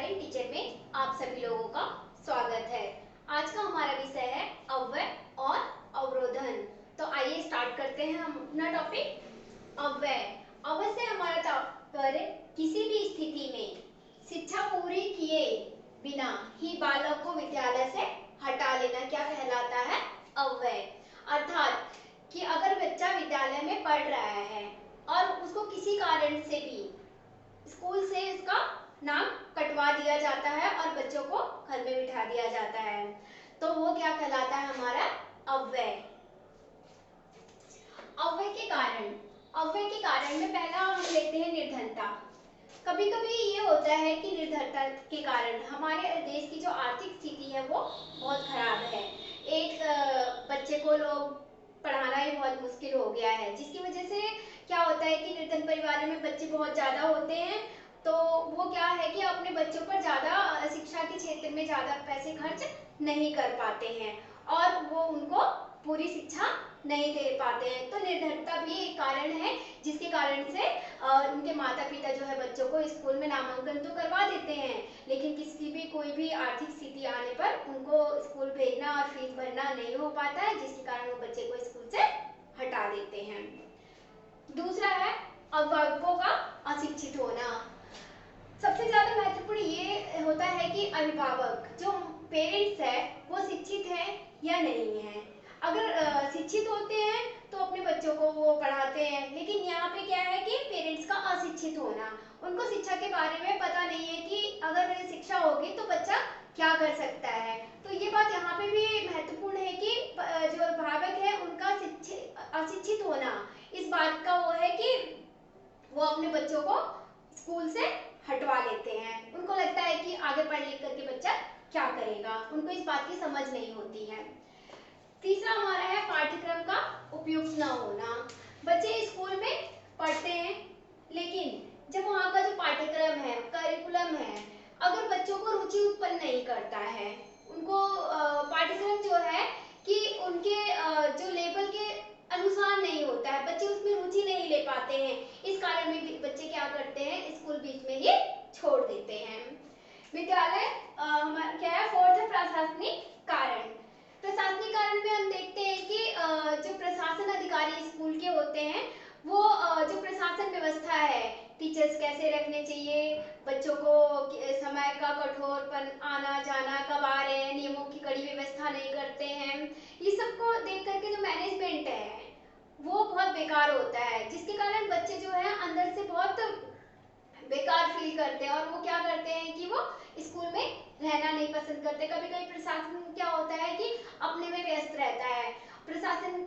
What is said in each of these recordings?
Parent teacher में आप सभी लोगों का स्वागत है। आज का हमारा विषय है अव्यय और अवरोधन। तो आइए स्टार्ट करते हैं हम अपना टॉपिक अव्यय। अव्यय से हमारा तात्पर्य किसी भी स्थिति में शिक्षा पूरी किए बिना ही बालक को विद्यालय से हटा लेना क्या कहलाता है? अव्यय। अर्थात कि अगर बच्चा विद्यालय में पढ़ रहा है और उसको किसी कारण से भी स्कूल से उसका नाम कटवा दिया जाता है और बच्चों को घर में बिठा दिया जाता है, तो वो क्या कहलाता है? हमारा अव्यय। अव्यय के कारण में पहला हम लेते हैं निर्धनता। कभी कभी ये होता है कि निर्धनता के कारण हमारे देश की जो आर्थिक स्थिति है वो बहुत खराब है। एक बच्चे को लोग पढ़ाना ही बहुत मुश्किल हो गया है, जिसकी वजह से क्या होता है कि निर्धन परिवारों में बच्चे बहुत ज़्यादा होते हैं, तो वो क्या है कि अपने बच्चों पर ज़्यादा शिक्षा के क्षेत्र में ज़्यादा पैसे खर्च नहीं कर पाते हैं और वो उनको पूरी शिक्षा नहीं दे पाते हैं। तो निर्धनता भी एक कारण है जिसके कारण से उनके माता पिता जो है बच्चों को स्कूल में नामांकन तो करवा देते हैं, लेकिन किसी भी कोई भी आर्थिक स्थिति आने पर उनको स्कूल भेजना और फीस भरना नहीं हो पाता है, जिसके कारण वो बच्चे को स्कूल से हटा देते हैं। दूसरा है अभिभावकों का अशिक्षित होना। सबसे ज्यादा महत्वपूर्ण ये होता है कि अभिभावक जो पेरेंट्स है वो शिक्षित है या नहीं है। अगर शिक्षित होते हैं तो अपने बच्चों को वो पढ़ाते हैं, लेकिन यहाँ पे क्या है कि पेरेंट्स का अशिक्षित होना, उनको शिक्षा के बारे में पता नहीं है कि अगर शिक्षा होगी तो बच्चा क्या कर सकता है। तो ये बात यहाँ पे भी महत्वपूर्ण है कि जो अभिभावक है उनका अशिक्षित होना इस बात का वो है कि वो अपने बच्चों को स्कूल से हटवा लेते हैं। उनको लगता है कि आगे पढ़ लिख करके बच्चा क्या करेगा, उनको इस बात की समझ नहीं होती है। तीसरा हमारा है पाठ्यक्रम का उपयुक्त न होना। बच्चे स्कूल में पढ़ते हैं, लेकिन जब वहाँ का जो पाठ्यक्रम है, करिकुलम है, अगर बच्चों को रुचि उत्पन्न नहीं करता है, उनको पाठ्यक्रम जो है कि उनके जो लेवल के अनुसार नहीं होता है, बच्चे उसमें रुचि नहीं ले पाते हैं, इस कारण में बच्चे क्या करते हैं, स्कूल बीच में ही छोड़ देते हैं। विद्यालय क्या है? फोर्थ है प्रशासनिक कारण। प्रशासनिक कारण में हम देखते हैं कि जो प्रशासन अधिकारी स्कूल के होते हैं वो जो प्रशासन व्यवस्था है, टीचर्स कैसे रखने चाहिए, बच्चों को समय का कठोरपन, आना जाना, कब आ रहे हैं, नियमों की कड़ी व्यवस्था नहीं करते हैं, ये सबको देख करके जो मैनेजमेंट है वो बहुत बेकार होता है, जिसके कारण बच्चे जो है अंदर से बहुत बेकार फील करते हैं और वो क्या करते हैं कि वो स्कूल में रहना नहीं पसंद करते। कभी कभी प्रशासन क्या होता है कि अपने में व्यस्त रहता है, प्रशासन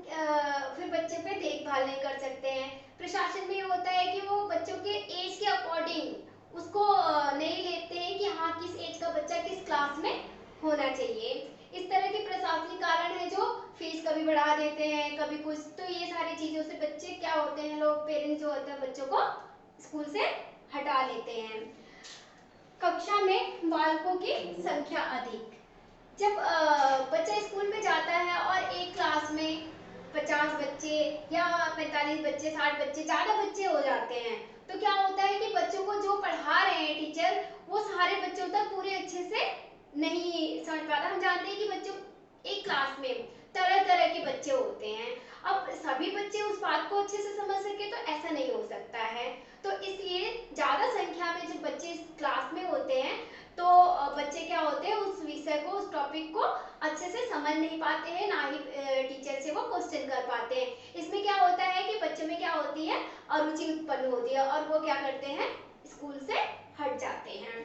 फिर बच्चे पे देखभाल नहीं कर सकते हैं। प्रशासन में ये होता है कि वो बच्चों के एज के अकॉर्डिंग उसको नहीं लेते हैं कि हाँ किस एज का बच्चा किस क्लास में होना चाहिए। इस तरह के प्रशासनिक कारण है जो फीस कभी बढ़ा देते हैं कभी कुछ, तो ये सारी चीजों से बच्चे क्या होते हैं, लोग पेरेंट्स जो होते हैं बच्चों को स्कूल से हटा लेते हैं। कक्षा में बालकों की संख्या अधिक। जब बच्चा स्कूल में जाता है और एक क्लास में 50 बच्चे या 45 बच्चे, 60 बच्चे, ज़्यादा बच्चे हो जाते हैं, तो क्या होता है कि बच्चों को जो पढ़ा रहे हैं टीचर वो सारे बच्चों तक पूरे अच्छे से नहीं समझ पाता। हम जानते हैं कि बच्चों एक क्लास में तरह तरह के बच्चे होते हैं, अब सभी बच्चे उस बात को अच्छे से समझ सके तो ऐसा नहीं हो सकता है। तो इसलिए ज़्यादा संख्या में जब बच्चे इस क्लास में होते हैं तो बच्चे क्या होते हैं उस विषय को, उस टॉपिक को अच्छे से समझ नहीं पाते हैं, ना ही टीचर से वो क्वेश्चन कर पाते हैं। इसमें क्या होता है कि बच्चों में क्या होती है, अरुचि उत्पन्न होती है और वो क्या करते हैं, स्कूल से हट जाते हैं।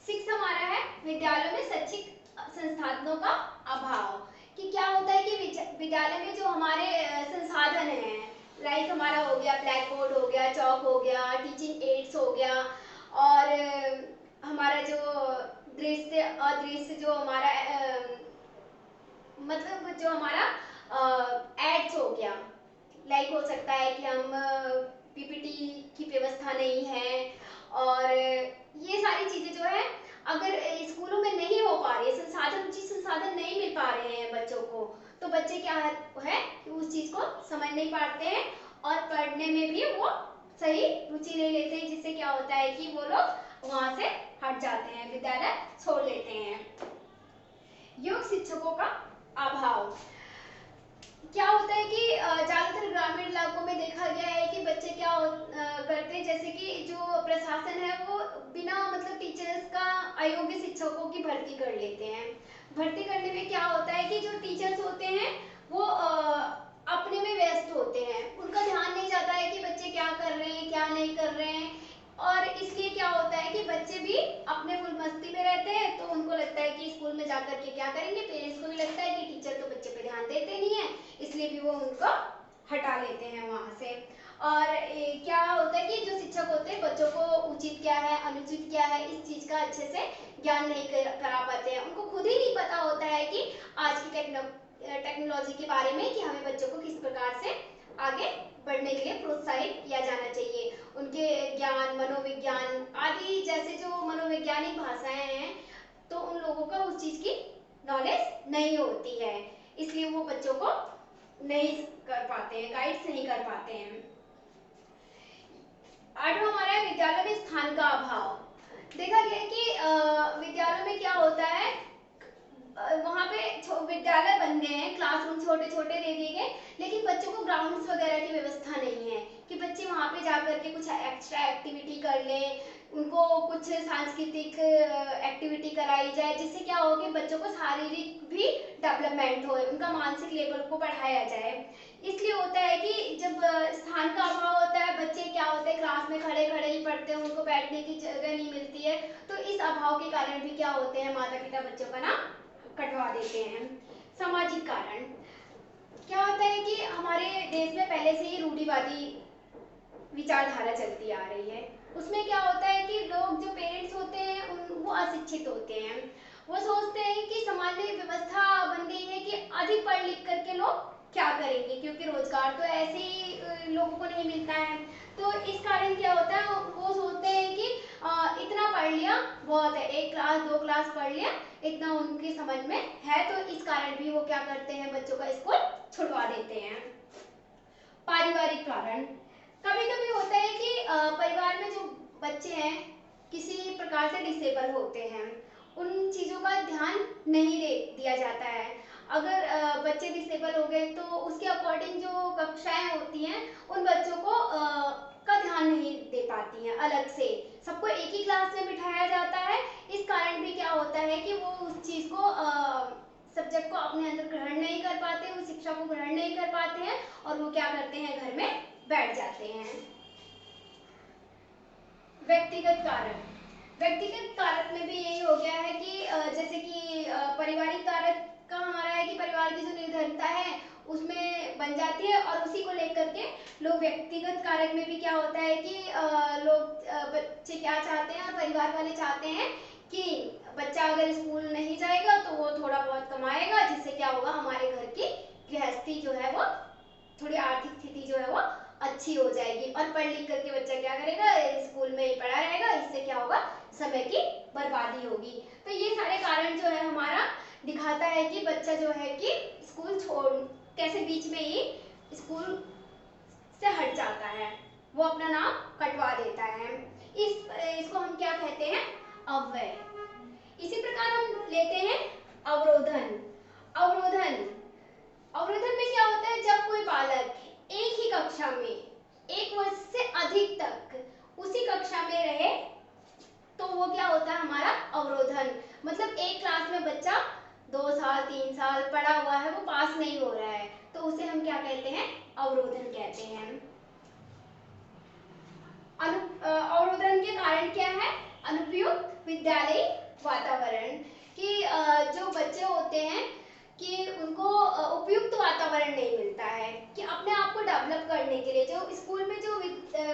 6 हमारा है विद्यालयों में शैक्षिक संसाधनों का अभाव। कि क्या होता है कि विद्यालय में जो हमारे संसाधन हैं, लाइक हमारा हो गया ब्लैक बोर्ड हो गया, चौक हो गया, टीचिंग एड्स हो गया, और हमारा जो दृश्य अदृश्य जो हमारा मतलब जो हमारा एड्स हो गया, लाइक हो सकता है कि हम पीपीटी की व्यवस्था नहीं है, और ये सारी चीजें जो है अगर स्कूलों में नहीं हो पा रही है, संसाधन उचित संसाधन नहीं मिल पा रहे हैं बच्चों को, तो बच्चे क्या है कि उस चीज को समझ नहीं पाते हैं और पढ़ने में भी वो सही रुचि नहीं लेते हैं, जिससे क्या होता है कि वो लोग वहां से हट जाते हैं, विद्यालय छोड़ लेते हैं। योग्य शिक्षकों का अभाव। क्या होता है कि ज्यादातर ग्रामीण इलाकों में देखा गया है कि बच्चे क्या करते हैं, जैसे कि जो प्रशासन है वो बिना मतलब टीचर्स का अयोग्य शिक्षकों की भर्ती कर लेते हैं। भर्ती करने में क्या होता है कि जो टीचर्स होते हैं वो अपने में व्यस्त होते हैं, उनका ध्यान नहीं जाता है कि बच्चे क्या कर रहे हैं क्या नहीं कर रहे हैं, और इसलिए क्या होता है कि बच्चे भी अपने फुल मस्ती में रहते हैं। तो उनको लगता है कि स्कूल में जाकर के क्या करेंगे, पेरेंट्स को भी लगता है कि टीचर तो बच्चे पे ध्यान देते नहीं है, इसलिए भी वो उनको हटा लेते हैं वहां से। और क्या होता है कि जो शिक्षक होते हैं बच्चों को उचित क्या है अनुचित क्या है इस चीज का अच्छे से ज्ञान नहीं करा पाते हैं, उनको खुद ही नहीं पता होता है कि आज की टेक्नोलॉजी के बारे में कि हमें बच्चों को किस प्रकार से आगे बढ़ने के लिए प्रोत्साहित किया जाना चाहिए। उनके ज्ञान मनोविज्ञान आदि जैसे जो मनोवैज्ञानिक भाषाएं हैं तो उन लोगों को उस चीज की नॉलेज नहीं होती है, इसलिए वो बच्चों को नहीं कर पाते हैं, गाइड्स नहीं कर पाते हैं। आठवां हमारा है विद्यालय में स्थान का अभाव। देखा गया कि विद्यालयों में क्या होता है, वहाँ पे विद्यालय बन गए हैं, क्लासरूम छोटे छोटे दे दिए गए, लेकिन बच्चों को ग्राउंड्स वगैरह की व्यवस्था नहीं है कि बच्चे वहाँ पे जाकर के कुछ एक्स्ट्रा एक्टिविटी कर लें, उनको कुछ सांस्कृतिक एक्टिविटी कराई जाए, जिससे क्या हो कि बच्चों को शारीरिक भी डेवलपमेंट हो, उनका मानसिक लेवल को बढ़ाया जाए। इसलिए होता है कि जब स्थान का अभाव होता है, बच्चे क्या होते हैं क्लास में खड़े खड़े ही पढ़ते हैं, उनको बैठने की जगह नहीं मिलती है, तो इस अभाव के कारण भी क्या होते हैं माता पिता बच्चों का नाम कटवा देते हैं। सामाजिक कारण क्या होता है कि हमारे देश में पहले से ही रूढ़िवादी विचारधारा चलती आ रही है, उसमें क्या होता है कि लोग जो पेरेंट्स होते हैं वो अशिक्षित होते हैं, वो सोचते हैं कि समाज में व्यवस्था बन गई है कि अधिक पढ़ लिख करके लोग क्या करेंगे, क्योंकि रोजगार तो ऐसे ही लोगों को नहीं मिलता है। तो इस कारण क्या होता है वो सोचते हैं कि इतना पढ़ लिया बहुत है, एक क्लास दो क्लास पढ़ लिया इतना उनकी समझ में है, तो इस कारण भी वो क्या करते हैं बच्चों का स्कूल छुड़वा देते हैं। पारिवारिक कारण कभी कभी होता है कि परिवार में जो बच्चे हैं किसी प्रकार से डिसेबल होते हैं, उन चीजों का ध्यान नहीं दिया जाता है। अगर बच्चे डिसेबल हो गए तो उसके अकॉर्डिंग जो कक्षाएं होती हैं उन बच्चों को का ध्यान नहीं दे पाती हैं, अलग से सबको एक ही क्लास में बिठाया जाता है। इस कारण भी क्या होता है कि वो उस चीज को सब्जेक्ट को अपने अंदर ग्रहण नहीं कर पाते, उस शिक्षा को ग्रहण नहीं कर पाते हैं और वो क्या करते हैं घर में बैठ जाते हैं। व्यक्तिगत कारक, व्यक्तिगत कारक में भी यही हो गया है कि जैसे कि पारिवारिक कारक का हमारा है कि परिवार की जो निर्धनता है उसमें बन जाती है, और उसी को लेकर के लोग व्यक्तिगत कारक में भी क्या होता है कि लोग बच्चे क्या चाहते हैं और परिवार वाले चाहते हैं कि बच्चा अगर स्कूल नहीं जाएगा तो वो थोड़ा बहुत कमाएगा, जिससे क्या होगा हमारे घर की गृहस्थी जो है वो थोड़ी आर्थिक स्थिति जो है वो अच्छी हो जाएगी, और पढ़ लिख करके बच्चा क्या करेगा स्कूल में ही पढ़ा रहेगा, इससे क्या होगा समय की बर्बादी होगी। तो ये सारे कारण जो है हमारा दिखाता है कि बच्चा जो है कि स्कूल छोड़ कैसे बीच में ही स्कूल से हट जाता है, वो अपना नाम कटवा देता है। इसको हम क्या कहते हैं, अव्यय। इसी प्रकार हम लेते हैं अवरोधन। अवरोधन अवरोधन में क्या होता है, जब कोई बालक एक ही कक्षा में एक वर्ष से अधिक तक उसी कक्षा में रहे तो वो क्या होता है हमारा अवरोधन। मतलब एक क्लास में बच्चा 2 साल 3 साल पढ़ा हुआ है, वो पास नहीं हो रहा है, तो उसे हम क्या कहते हैं, अवरोधन कहते हैं। अवरोधन के कारण क्या है, अनुपयुक्त विद्यालयी वातावरण, कि जो बच्चे होते हैं कि उनको उपयुक्त वातावरण नहीं मिलता है कि अपने आप को डेवलप करने के लिए। जो स्कूल में जो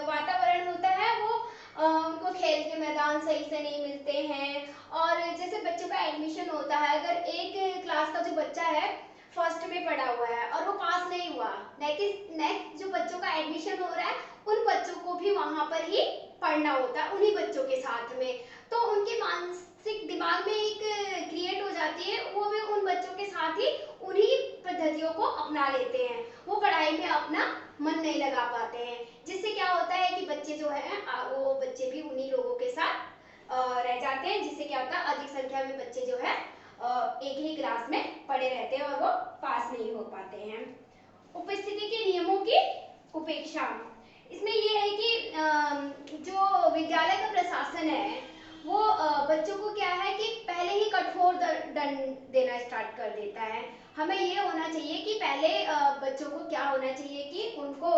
वातावरण होता है वो उनको खेल के मैदान सही से नहीं मिलते हैं, और जैसे बच्चों का एडमिशन होता है, अगर एक क्लास का जो बच्चा है फर्स्ट में पढ़ा हुआ है और वो पास नहीं हुआ, नेक्स्ट जो बच्चों का एडमिशन हो रहा है उन बच्चों को भी वहां पर ही पढ़ना होता है उन्हीं बच्चों के साथ में, तो उनके मानसिक दिमाग में एक क्रिएट हो जाती है, वो भी उन बच्चों के साथ ही उन्हीं पद्धतियों को अपना लेते हैं, वो पढ़ाई में अपना मन नहीं लगा पाते हैं, जिससे क्या होता है कि बच्चे जो है वो बच्चे भी उन्हीं लोगों के साथ रह जाते जाते हैं, जिससे क्या होता है अधिक संख्या में बच्चे जो है एक ही क्लास में पढ़े रहते हैं और वो पास नहीं हो पाते हैं। उपस्थिति के नियमों की उपेक्षा, इसमें ये है कि जो विद्यालय का प्रशासन है वो बच्चों को क्या है कि पहले ही कठोर दंड देना स्टार्ट कर देता है। हमें ये होना चाहिए कि पहले बच्चों को क्या होना चाहिए कि उनको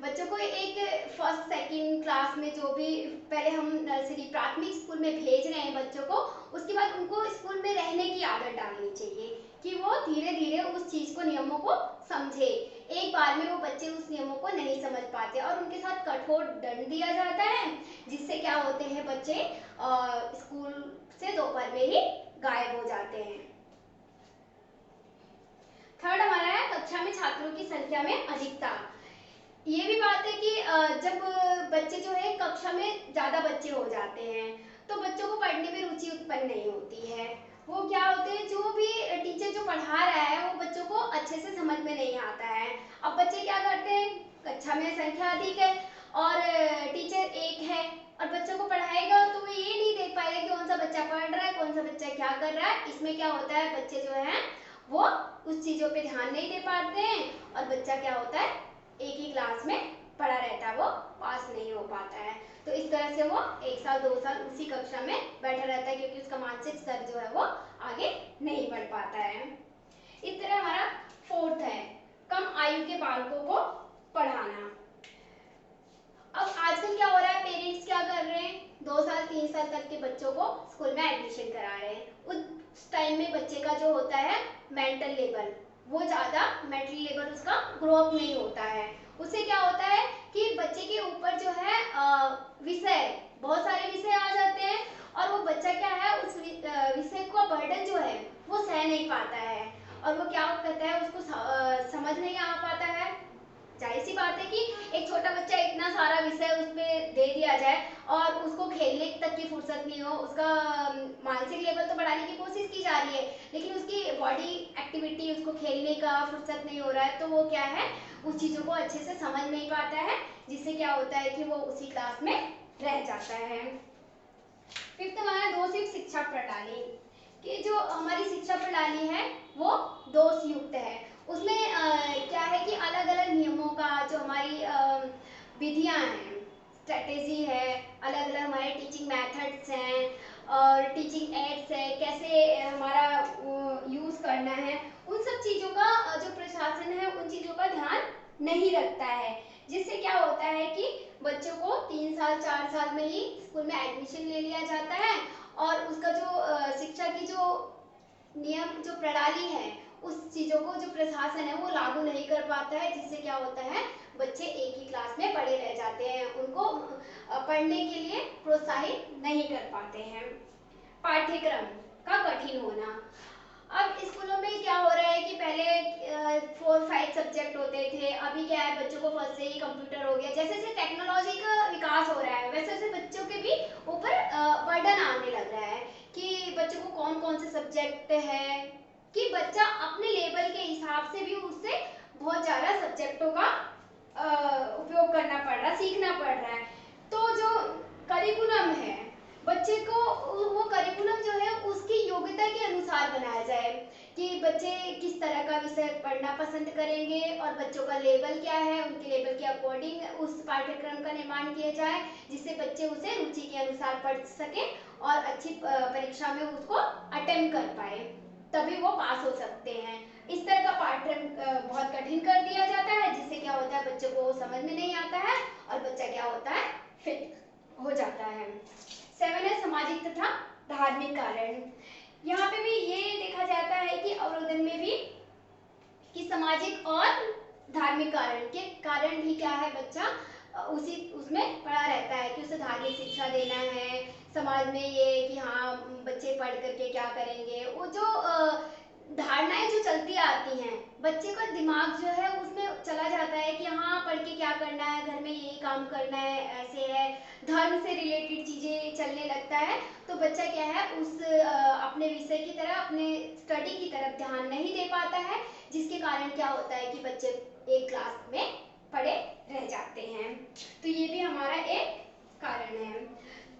बच्चों को एक फर्स्ट सेकंड क्लास में जो भी पहले हम नर्सरी प्राथमिक स्कूल में भेज रहे हैं बच्चों को, उसके बाद उनको स्कूल में रहने की आदत डालनी चाहिए कि वो धीरे धीरे उस चीज को नियमों को समझे। एक बार में वो बच्चे उस नियमों को नहीं समझ पाते और उनके साथ कठोर दंड दिया जाता है, जिससे क्या होते हैं बच्चे स्कूल से दोपहर में ही गायब हो जाते हैं। थर्ड हमारा है कक्षा में छात्रों की संख्या में अधिकता। ये भी बात है कि जब बच्चे जो है कक्षा में ज्यादा बच्चे हो जाते हैं तो बच्चों को पढ़ने में रुचि उत्पन्न नहीं होती है। वो क्या होते हैं, जो भी टीचर जो पढ़ा रहा है वो बच्चों को अच्छे से समझ में नहीं आता है। अब बच्चे क्या करते हैं, कक्षा में संख्या अधिक है और टीचर एक है और बच्चों को पढ़ाएगा तो वो ये नहीं देख पाएगा कि कौन सा बच्चा पढ़ रहा है, कौन सा बच्चा क्या कर रहा है। इसमें क्या होता है, बच्चे जो है वो उस चीजों पे ध्यान नहीं दे पाते हैं और बच्चा क्या होता है एक ही क्लास में पढ़ा रहता है, वो पास नहीं हो पाता है। तो इस तरह से वो 1 साल 2 साल उसी कक्षा में बैठा रहता है क्योंकि उसका मानसिक स्तर जो है वो आगे नहीं बढ़ पाता है। इस तरह हमारा फोर्थ है कम आयु के बालकों को पढ़ाना। अब आजकल क्या हो रहा है, पेरेंट्स क्या कर रहे हैं, 2 साल 3 साल तक के बच्चों को स्कूल में एडमिशन करा रहे हैं। उस टाइम में बच्चे का जो होता है मेंटल लेवल, वो ज्यादा मेंटल लेवल उसका ग्रो अप नहीं होता है। उससे क्या होता है कि बच्चे के ऊपर जो है विषय, बहुत सारे विषय आ जाते हैं और वो बच्चा क्या है उस विषय का बर्डन जो है वो सह नहीं पाता है और वो क्या करता है उसको समझ नहीं आ पाता है। जाहिर सी बात है कि एक छोटा बच्चा इतना सारा विषय उस पे दे दिया जाए और उसको खेलने तक की फुर्सत नहीं हो, उसका मानसिक लेवल तो बढ़ाने की कोशिश की जा रही है लेकिन उसकी बॉडी एक्टिविटी, उसको खेलने का फुर्सत नहीं हो रहा है, तो वो क्या है उस चीजों को अच्छे से समझ नहीं पाता है, जिससे क्या होता है कि वो उसी क्लास में रह जाता है। फिफ्थ हमारा दोषयुक्त शिक्षा प्रणाली, कि जो हमारी शिक्षा प्रणाली है वो दोषयुक्त है। उसमें क्या है कि अलग अलग नियमों का जो हमारी विधियां हैं, स्ट्रेटेजी है, अलग अलग हमारे टीचिंग मेथड्स हैं और टीचिंग एड्स है, कैसे हमारा यूज करना है, उन सब चीजों का जो प्रशासन है उन चीजों का ध्यान नहीं रखता है, जिससे क्या होता है कि बच्चों को 3 साल 4 साल में ही स्कूल में एडमिशन ले लिया जाता है और उसका जो शिक्षा की जो नियम जो प्रणाली है उस चीजों को जो प्रशासन है वो लागू नहीं कर पाता है, जिससे क्या होता है बच्चे एक ही क्लास में पढ़े रह जाते हैं, उनको पढ़ने के लिए प्रोत्साहित नहीं कर पाते हैं। पाठ्यक्रम का कठिन होना, अब स्कूलों में क्या हो रहा है कि पहले 4-5 सब्जेक्ट होते थे, अभी क्या है बच्चों को फर्स्ट से ही कंप्यूटर हो गया। जैसे जैसे टेक्नोलॉजी का विकास हो रहा है वैसे वैसे बच्चों के भी ऊपर बर्डन आने लग रहा है कि बच्चों को कौन कौन से सब्जेक्ट है, कि बच्चा अपने लेवल के हिसाब से भी उससे बहुत ज्यादा सब्जेक्टों का उपयोग करना पड़ रहा है, सीखना पड़ रहा है। तो जो करिकुलम है बच्चे को वो करिकुलम जो है उसकी योग्यता के अनुसार बनाया जाए कि बच्चे किस तरह का विषय पढ़ना पसंद करेंगे और बच्चों का लेवल क्या है, उनके लेवल के अकॉर्डिंग उस पाठ्यक्रम का निर्माण किया जाए, जिससे बच्चे उसे रुचि के अनुसार पढ़ सके और अच्छी परीक्षा में उसको अटेम्प्ट कर पाए, तभी वो पास हो सकते हैं। इस तरह का पाठ्यक्रम बहुत कठिन कर दिया जाता है, जिससे क्या होता है बच्चों को समझ में नहीं आता है और बच्चा क्या होता है फेल हो जाता है। 7 है सामाजिक तथा धार्मिक कारण। यहाँ पे भी ये देखा जाता है कि अवरोधन में भी कि सामाजिक और धार्मिक कारण भी क्या है, बच्चा उसमें पड़ा रहता है कि उसे धार्मिक शिक्षा देना है, समाज में ये कि हाँ बच्चे पढ़ करके क्या करेंगे, वो जो धारणाएं जो चलती आती हैं बच्चे का दिमाग जो है उसमें चला जाता है कि हाँ पढ़ के क्या करना है, घर में यही काम करना है, ऐसे है, धर्म से रिलेटेड चीजें चलने लगता है। तो बच्चा क्या है उस अपने विषय की तरह, अपने स्टडी की तरफ ध्यान नहीं दे पाता है, जिसके कारण क्या होता है कि बच्चे एक क्लास में पढ़े रह जाते हैं। तो ये भी हमारा एक कारण है।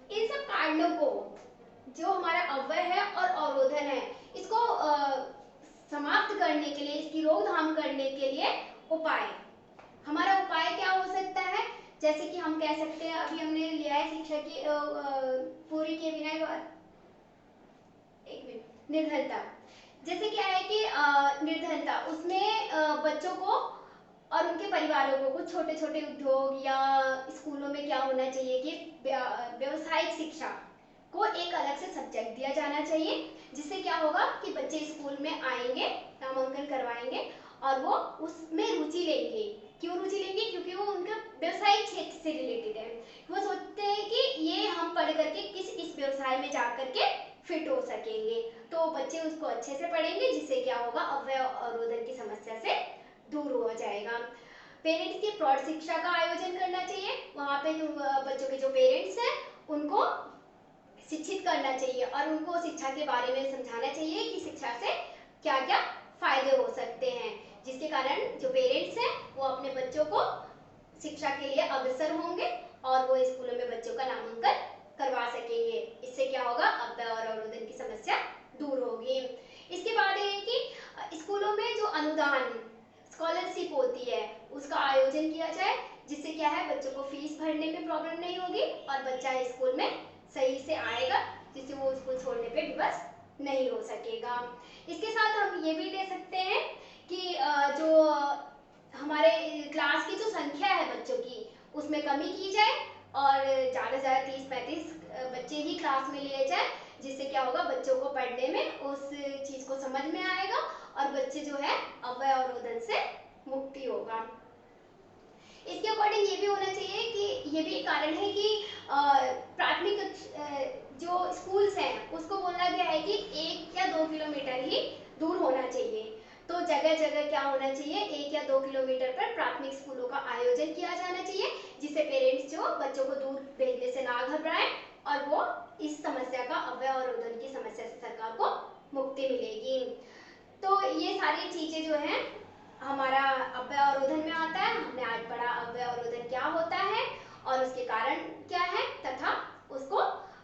इन सब कारणों को, जो हमारा अव्यय है और अवरोधन है, इसको समाप्त करने के लिए, इसकी रोकथाम करने के लिए उपाय, हमारा उपाय क्या हो सकता है? जैसे कि हम कह सकते हैं, अभी हमने लिया है शिक्षा की पूरी के बिना, एक मिनट, निर्धनता। जैसे क्या है कि निर्धनता, उसमें बच्चों को और उनके परिवारों को कुछ छोटे छोटे उद्योग या स्कूलों में क्या होना चाहिए कि व्यवसायिक शिक्षा को एक अलग से सब्जेक्ट दिया जाना चाहिए, जिससे क्या होगा कि बच्चे स्कूल में आएंगे, नामांकन करवाएंगे और वो उसमें रुचि लेंगे। क्यों रुचि लेंगे? क्योंकि वो उनका व्यवसायिक क्षेत्र से रिलेटेड है। वो सोचते हैं कि ये हम पढ़ करके इस व्यवसाय में जा करके फिट हो सकेंगे, तो बच्चे उसको अच्छे से पढ़ेंगे, जिससे क्या होगा, अव्यय अवरोधन की समस्या से दूर हो जाएगा। पेरेंट्स की प्रौढ़ शिक्षा का आयोजन करना चाहिए, वहाँ पे बच्चों के जो पेरेंट्स हैं उनको शिक्षित करना चाहिए और उनको शिक्षा के बारे में समझाना चाहिए कि शिक्षा से क्या क्या फायदे हो सकते हैं, जिसके कारण जो पेरेंट्स हैं वो अपने बच्चों को शिक्षा के लिए अग्रसर होंगे और वो स्कूलों में बच्चों का नामांकन करवा सकेंगे। इससे क्या होगा, अव्यय और अवरोधन की समस्या दूर होगी। इसके बाद है कि स्कूलों में जो अनुदान स्कॉलरशिप होती है उसका आयोजन किया जाए, जिससे क्या है, बच्चों को फीस भरने में प्रॉब्लम नहीं होगी और बच्चा स्कूल में सही से आएगा, जिससे वो स्कूल छोड़ने पे विवश नहीं हो सकेगा। इसके साथ हम ये भी ले सकते हैं कि जो हमारे क्लास की जो संख्या है बच्चों की, उसमें कमी की जाए और ज़्यादा से ज़्यादा 30-35 बच्चे ही क्लास में लिए जाए, जिससे क्या होगा, बच्चों को पढ़ने में उस चीज़ को समझ में आएगा और बच्चे जो है अव्यय अवरोधन से मुक्ति होगा। इसके अकॉर्डिंग ये भी होना चाहिए कि ये भी एक कारण है कि प्राथमिक जो स्कूल्स हैं उसको बोला गया है कि 1 या 2 किलोमीटर ही दूर होना चाहिए। तो जगह जगह क्या होना चाहिए, 1 या 2 किलोमीटर पर प्राथमिक स्कूलों का आयोजन किया जाना चाहिए, जिससे पेरेंट्स जो बच्चों को दूर भेजने से ना घबराएं और वो इस समस्या का, अव्यय अवरोधन की समस्या से सरकार को मुक्ति मिलेगी। तो ये सारी चीजें जो हैं हमारा अव्यय अवरोधन में आता है। हमने आज पढ़ा अव्यय अवरोधन क्या होता है और उसके कारण क्या है तथा उसको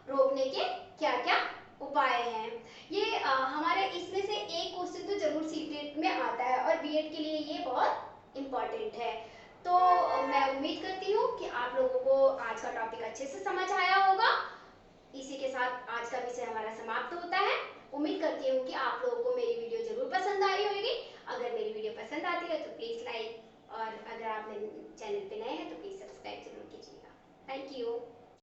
रोकने के क्या क्या उपाय हैं। ये हमारे इसमें से एक क्वेश्चन तो जरूर सीटेट में आता है और बीएड के लिए ये बहुत इम्पोर्टेंट है। तो मैं उम्मीद करती हूँ कि आप लोगों को आज का टॉपिक अच्छे से समझ आया होगा। इसी के साथ आज का विषय हमारा समाप्त होता है। उम्मीद करती हूँ कि आप लोगों को मेरी वीडियो जरूर पसंद आई होगी। अगर मेरी वीडियो पसंद आती है तो प्लीज़ लाइक, और अगर आप मेरे चैनल पे नए हैं तो प्लीज़ सब्सक्राइब जरूर कीजिएगा। Thank you.